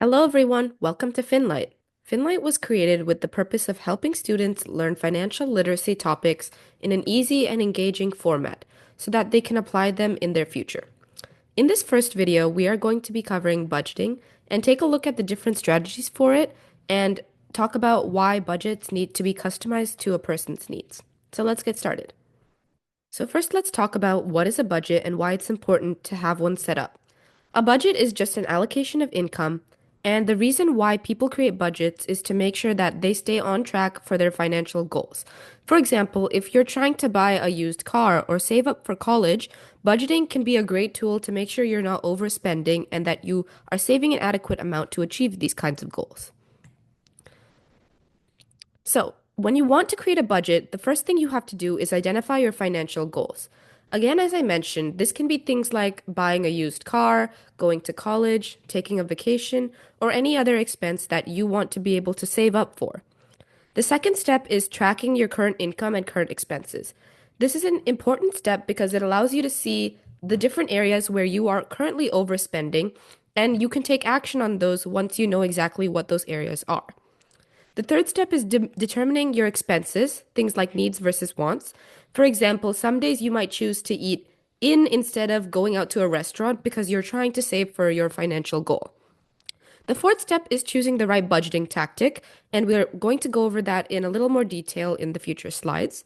Hello, everyone. Welcome to Finlight. Finlight was created with the purpose of helping students learn financial literacy topics in an easy and engaging format so that they can apply them in their future. In this first video, we are going to be covering budgeting and take a look at the different strategies for it and talk about why budgets need to be customized to a person's needs. So let's get started. So first, let's talk about what is a budget and why it's important to have one set up. A budget is just an allocation of income, and the reason why people create budgets is to make sure that they stay on track for their financial goals. For example, if you're trying to buy a used car or save up for college, budgeting can be a great tool to make sure you're not overspending and that you are saving an adequate amount to achieve these kinds of goals. So, when you want to create a budget, the first thing you have to do is identify your financial goals. Again, as I mentioned, this can be things like buying a used car, going to college, taking a vacation, or any other expense that you want to be able to save up for. The second step is tracking your current income and current expenses. This is an important step because it allows you to see the different areas where you are currently overspending, and you can take action on those once you know exactly what those areas are. The third step is determining your expenses, things like needs versus wants. For example, some days you might choose to eat in instead of going out to a restaurant because you're trying to save for your financial goal. The fourth step is choosing the right budgeting tactic, and we're going to go over that in a little more detail in the future slides.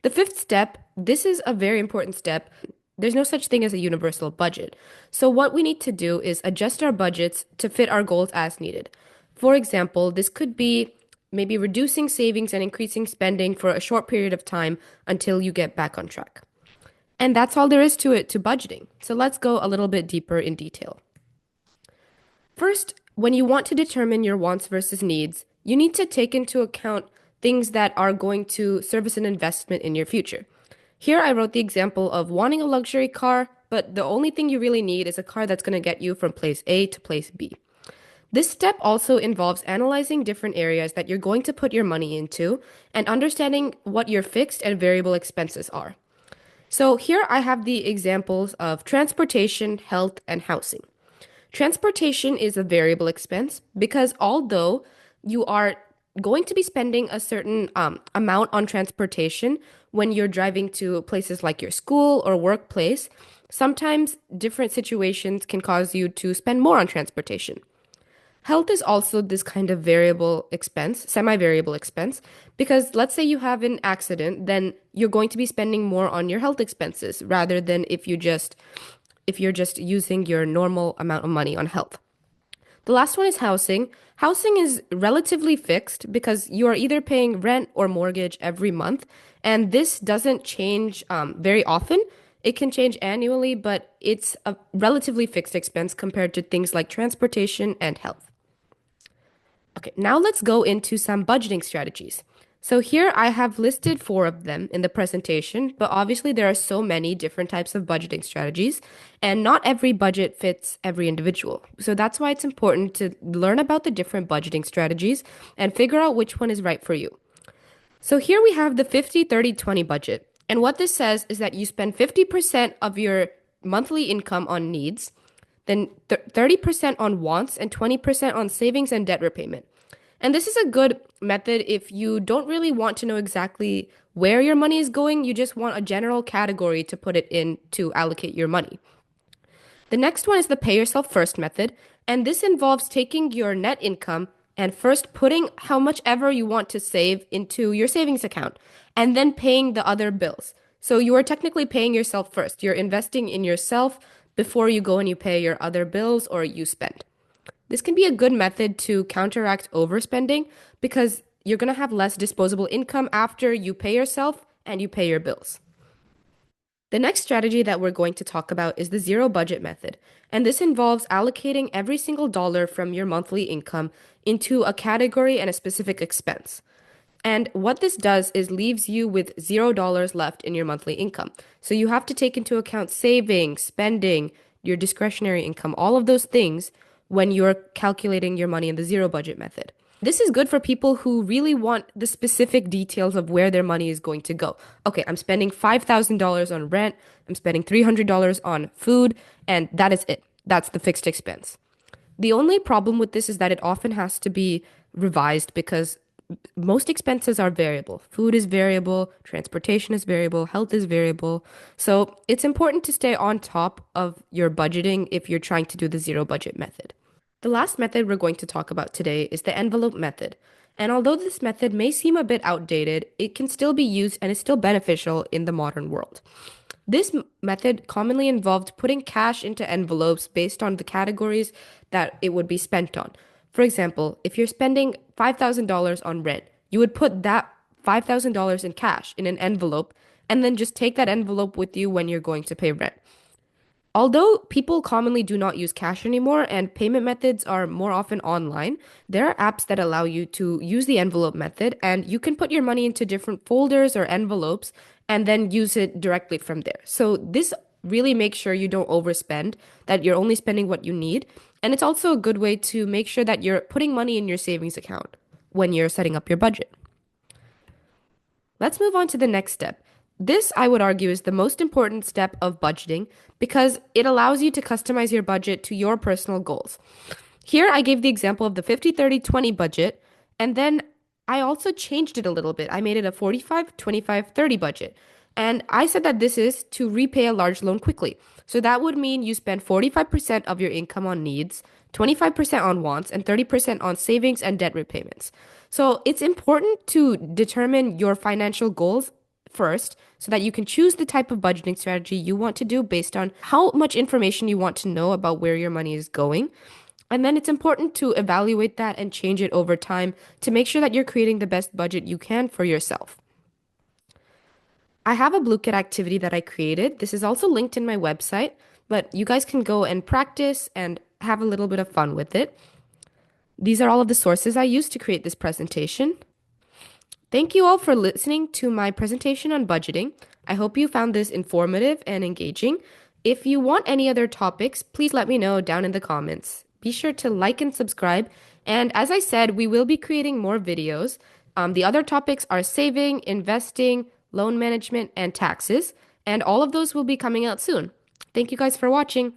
The fifth step, this is a very important step. There's no such thing as a universal budget. So what we need to do is adjust our budgets to fit our goals as needed. For example, this could be maybe reducing savings and increasing spending for a short period of time until you get back on track. And that's all there is to it, to budgeting. So let's go a little bit deeper in detail. First, when you want to determine your wants versus needs, you need to take into account things that are going to serve as an investment in your future. Here I wrote the example of wanting a luxury car, but the only thing you really need is a car that's going to get you from place A to place B. This step also involves analyzing different areas that you're going to put your money into and understanding what your fixed and variable expenses are. So here I have the examples of transportation, health, and housing. Transportation is a variable expense because although you are going to be spending a certain amount on transportation when you're driving to places like your school or workplace, sometimes different situations can cause you to spend more on transportation. Health is also this kind of variable expense, semi-variable expense, because let's say you have an accident, then you're going to be spending more on your health expenses rather than if you're just using your normal amount of money on health. The last one is housing. Housing is relatively fixed because you are either paying rent or mortgage every month, and this doesn't change very often. It can change annually, but it's a relatively fixed expense compared to things like transportation and health. Okay, now let's go into some budgeting strategies. So here I have listed 4 of them in the presentation, but obviously there are so many different types of budgeting strategies, and not every budget fits every individual. So that's why it's important to learn about the different budgeting strategies and figure out which one is right for you. So here we have the 50-30-20 budget. And what this says is that you spend 50% of your monthly income on needs, then 30% on wants, and 20% on savings and debt repayment. And this is a good method if you don't really want to know exactly where your money is going, you just want a general category to put it in to allocate your money. The next one is the pay yourself first method, and this involves taking your net income and first putting how much ever you want to save into your savings account and then paying the other bills. So you are technically paying yourself first. You're investing in yourself before you go and you pay your other bills or you spend. This can be a good method to counteract overspending because you're going to have less disposable income after you pay yourself and you pay your bills. The next strategy that we're going to talk about is the zero budget method, and this involves allocating every single dollar from your monthly income into a category and a specific expense. And what this does is leaves you with $0 left in your monthly income. So you have to take into account saving, spending, your discretionary income, all of those things when you're calculating your money in the zero budget method. This is good for people who really want the specific details of where their money is going to go. Okay, I'm spending $5,000 on rent, I'm spending $300 on food, and that is it. That's the fixed expense. The only problem with this is that it often has to be revised because most expenses are variable. Food is variable, transportation is variable, health is variable. So it's important to stay on top of your budgeting if you're trying to do the zero budget method. The last method we're going to talk about today is the envelope method. And although this method may seem a bit outdated, it can still be used and is still beneficial in the modern world. This method commonly involved putting cash into envelopes based on the categories that it would be spent on. For example, if you're spending $5,000 on rent, you would put that $5,000 in cash in an envelope and then just take that envelope with you when you're going to pay rent. Although people commonly do not use cash anymore and payment methods are more often online, there are apps that allow you to use the envelope method and you can put your money into different folders or envelopes and then use it directly from there. So this really makes sure you don't overspend, that you're only spending what you need. And it's also a good way to make sure that you're putting money in your savings account when you're setting up your budget. Let's move on to the next step. This, I would argue, is the most important step of budgeting because it allows you to customize your budget to your personal goals. Here, I gave the example of the 50-30-20 budget, and then I also changed it a little bit. I made it a 45-25-30 budget. And I said that this is to repay a large loan quickly. So that would mean you spend 45% of your income on needs, 25% on wants, and 30% on savings and debt repayments. So it's important to determine your financial goals first so that you can choose the type of budgeting strategy you want to do based on how much information you want to know about where your money is going. And then it's important to evaluate that and change it over time to make sure that you're creating the best budget you can for yourself. I have a Bluekit activity that I created. This is also linked in my website, but you guys can go and practice and have a little bit of fun with it. These are all of the sources I used to create this presentation. Thank you all for listening to my presentation on budgeting. I hope you found this informative and engaging. If you want any other topics, please let me know down in the comments. Be sure to like and subscribe. And as I said, we will be creating more videos. The other topics are saving, investing, loan management, and taxes. And all of those will be coming out soon. Thank you guys for watching.